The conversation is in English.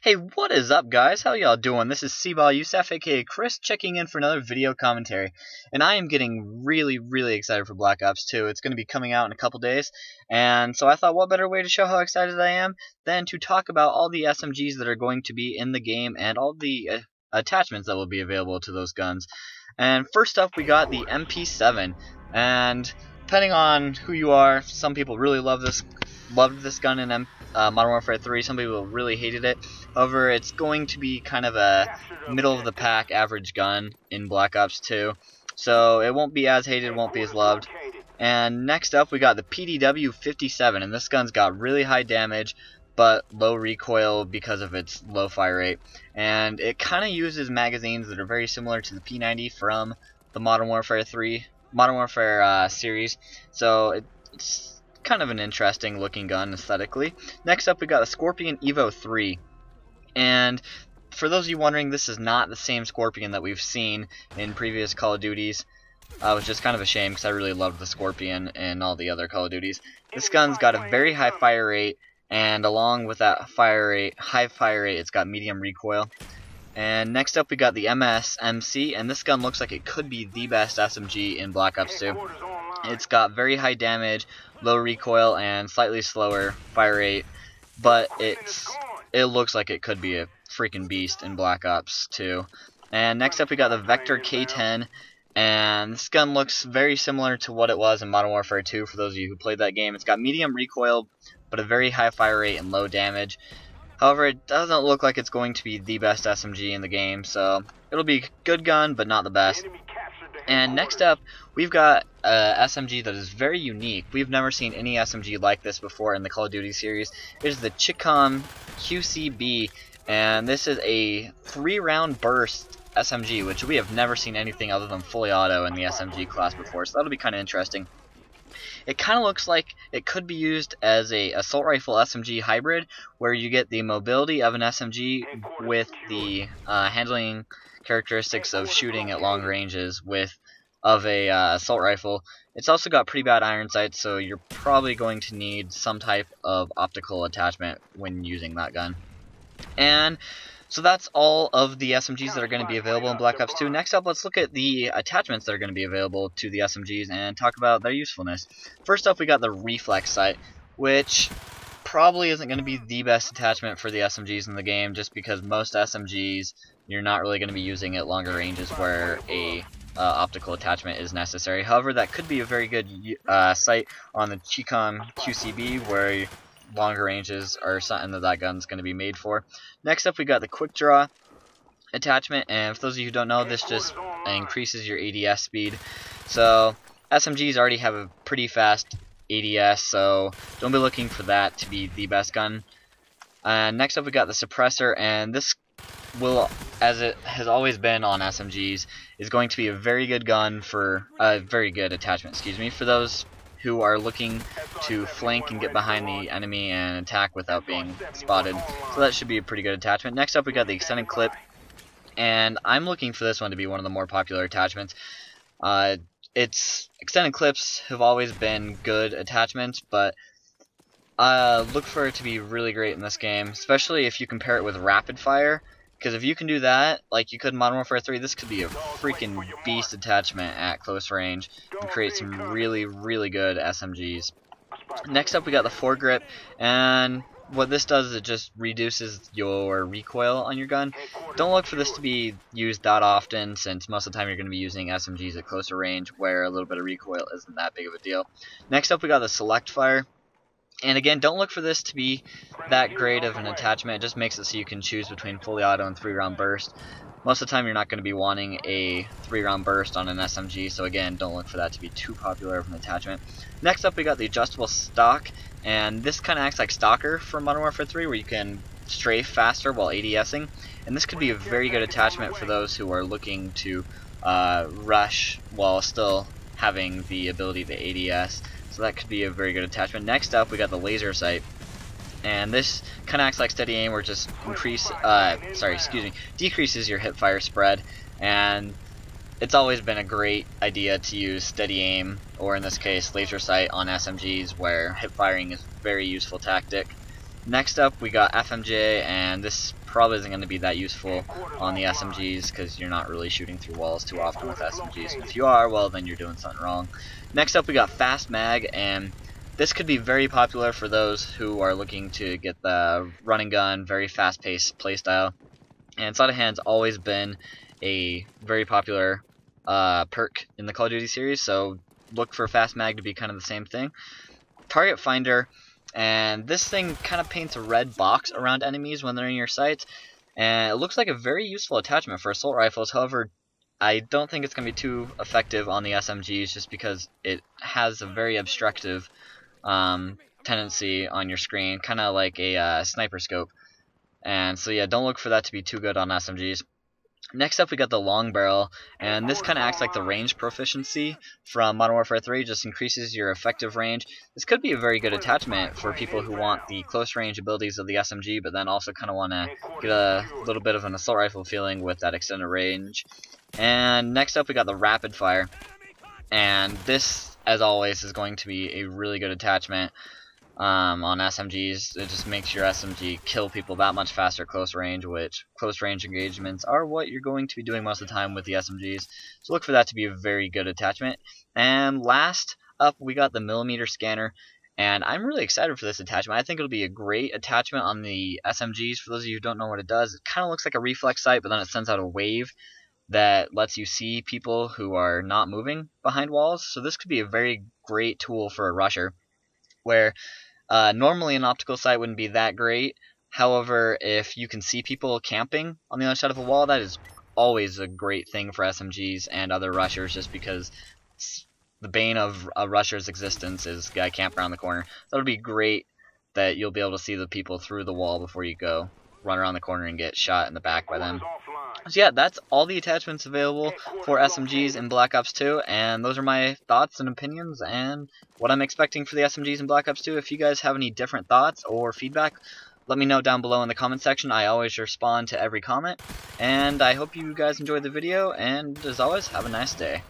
Hey, what is up, guys? How y'all doing? This is Cballusaf, aka Chris, checking in for another video commentary. And I am getting really excited for Black Ops 2. It's going to be coming out in a couple days, and so I thought, what better way to show how excited I am than to talk about all the SMGs that are going to be in the game and all the attachments that will be available to those guns. And first up, we got the MP7, and depending on who you are, some people really loved this gun in Modern Warfare 3. Some people really hated it. However, it's going to be kind of a middle-of-the-pack average gun in Black Ops 2. So it won't be as hated, won't be as loved. And next up, we got the PDW-57, and this gun's got really high damage, but low recoil because of its low fire rate. And it kind of uses magazines that are very similar to the P90 from the Modern Warfare series. So it's kind of an interesting looking gun aesthetically. Next up, we got the Scorpion Evo 3, and for those of you wondering, this is not the same Scorpion that we've seen in previous Call of Duties, which is kind of a shame because I really loved the Scorpion in all the other Call of Duties. This gun's got a very high fire rate, and along with that high fire rate, it's got medium recoil. And next up, we got the MS-MC, and this gun looks like it could be the best SMG in Black Ops 2. It's got very high damage, low recoil, and slightly slower fire rate, but it looks like it could be a freaking beast in Black Ops 2. And next up, we got the Vector K10, and this gun looks very similar to what it was in Modern Warfare 2 for those of you who played that game. It's got medium recoil, but a very high fire rate and low damage. However, it doesn't look like it's going to be the best SMG in the game, so it'll be a good gun, but not the best. And next up, we've got a SMG that is very unique. We've never seen any SMG like this before in the Call of Duty series. It is the Cballusaf QCB, and this is a 3-round burst SMG, which we have never seen anything other than fully auto in the SMG class before, so that'll be kind of interesting. It kind of looks like it could be used as a assault rifle SMG hybrid, where you get the mobility of an SMG with the handling characteristics of shooting at long ranges of a assault rifle. It's also got pretty bad iron sights, so you're probably going to need some type of optical attachment when using that gun. And so that's all of the SMGs that are going to be available in Black Ops 2. Next up, let's look at the attachments that are going to be available to the SMGs and talk about their usefulness. First up, we got the reflex sight, which probably isn't going to be the best attachment for the SMGs in the game, just because most SMGs you're not really going to be using at longer ranges where a optical attachment is necessary. However, that could be a very good sight on the Cballusaf QCB, where longer ranges are something that gun's going to be made for. Next up, we got the quick draw attachment, and for those of you who don't know, this just increases your ADS speed. So SMGs already have a pretty fast ADS, so don't be looking for that to be the best gun. Next up, we got the suppressor, and this will, as it has always been on SMGs, is going to be a very good gun for very good attachment, for those who are looking to flank and get behind the enemy and attack without being spotted. So that should be a pretty good attachment. Next up, we got the extended clip, and I'm looking for this one to be one of the more popular attachments. Extended clips have always been good attachments, but look for it to be really great in this game, especially if you compare it with rapid fire. Because if you can do that, like you could in Modern Warfare 3, this could be a freaking beast attachment at close range and create some really good SMGs. Next up, we got the foregrip, and what this does is it just reduces your recoil on your gun. Don't look for this to be used that often, since most of the time you're going to be using SMGs at closer range, where a little bit of recoil isn't that big of a deal. Next up, we got the select fire. And again, don't look for this to be that great of an attachment. It just makes it so you can choose between fully auto and 3-round burst. Most of the time, you're not going to be wanting a 3-round burst on an SMG, so again, don't look for that to be too popular of an attachment. Next up, we got the adjustable stock, and this kind of acts like Stalker from Modern Warfare 3, where you can strafe faster while ADSing. And this could be a very good attachment for those who are looking to rush while still having the ability to ADS. So that could be a very good attachment. Next up, we got the laser sight, and this kind of acts like steady aim, where it just decreases your hip fire spread. And it's always been a great idea to use steady aim, or in this case, laser sight on SMGs, where hip firing is a very useful tactic. Next up, we got FMJ, and this probably isn't going to be that useful on the SMGs because you're not really shooting through walls too often with SMGs. And if you are, well, then you're doing something wrong. Next up, we got Fast Mag, and this could be very popular for those who are looking to get the running gun, very fast-paced playstyle. And Sleight of Hand's always been a very popular perk in the Call of Duty series, so look for Fast Mag to be kind of the same thing. Target Finder, and this thing kind of paints a red box around enemies when they're in your sights, and it looks like a very useful attachment for assault rifles. However, I don't think it's going to be too effective on the SMGs just because it has a very obstructive tendency on your screen, kind of like a sniper scope. And so yeah, don't look for that to be too good on SMGs. Next up, we got the long barrel, and this kind of acts like the range proficiency from Modern Warfare 3, just increases your effective range. This could be a very good attachment for people who want the close range abilities of the SMG, but then also kind of want to get a little bit of an assault rifle feeling with that extended range. And next up, we got the rapid fire, and this, as always, is going to be a really good attachment on SMGs. It just makes your SMG kill people that much faster close range, which close range engagements are what you're going to be doing most of the time with the SMGs. So look for that to be a very good attachment. And last up, we got the millimeter scanner, and I'm really excited for this attachment. I think it'll be a great attachment on the SMGs. For those of you who don't know what it does, it kind of looks like a reflex sight, but then it sends out a wave that lets you see people who are not moving behind walls. So this could be a very great tool for a rusher, where normally an optical sight wouldn't be that great. However, if you can see people camping on the other side of a wall, that is always a great thing for SMGs and other rushers, just because the bane of a rusher's existence is a guy camp around the corner. So it'll be great that you'll be able to see the people through the wall before you go run around the corner and get shot in the back by them. So yeah, that's all the attachments available for SMGs in Black Ops 2, and those are my thoughts and opinions and what I'm expecting for the SMGs in Black Ops 2. If you guys have any different thoughts or feedback, let me know down below in the comment section. I always respond to every comment, and I hope you guys enjoyed the video, and as always, have a nice day.